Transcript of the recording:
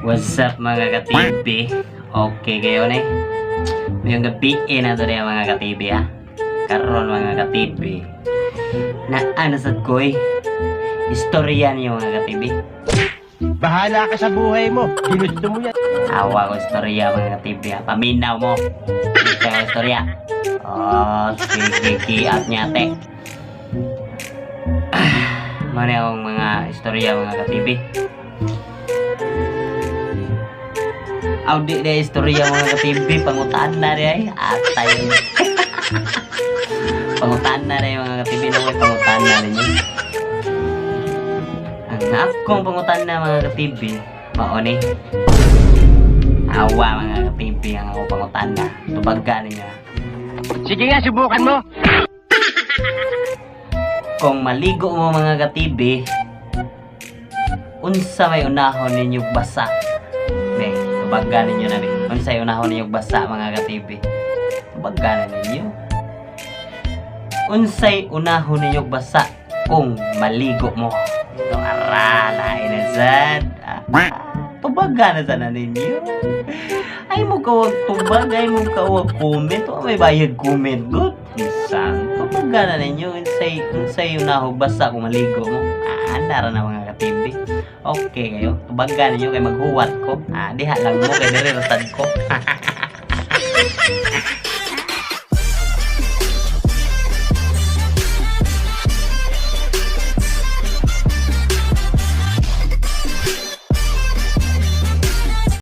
What's up mga ka-TV? Okay kayo na yung gabi na to na mga ka-TV ha. Karon mga ka-TV na anasad ko'y istorya niyo mga ka-TV. Bahala ka sa buhay mo. Ginusto mo yan. Awa ko istorya mga ka-TV ha. Paminaw mo. Ito yung istorya. Oh, sige kiat niya te. Muna yung mga istorya mga ka-TV. Audi na istorya mga ka-TV. Pangutaan na rin ay atay. Pangutaan na rin mga ka-TV na may pangutaan na rin yun. Ang akong pangutaan na mga ka-TV maoni. Awa mga ka-TV ang ako pangutaan na. Tubagkan niya. Sige nga, subukan mo. Kung maligo mo mga ka-TV, unsa may unahon ninyo basa? Be, tubaggan ninyo na be. Unsa may unahon ninyo basa mga ka-TV? Tubaggan ninyo. Unsay unahon ninyo basa kung maligo mo? No arala inasad. Tubaggan na sana ninyo. Ay mo kawag tubag, ay mo kawag comment. O may bayad comment good. Isang tubaggan na ninyo. Unsay unahon basa kung maligo mo? Nara na mga ka-TV. Okay kayo. Tubaggan ninyo kay maghuwat ko. Diha lang mo kay dire rasad ko.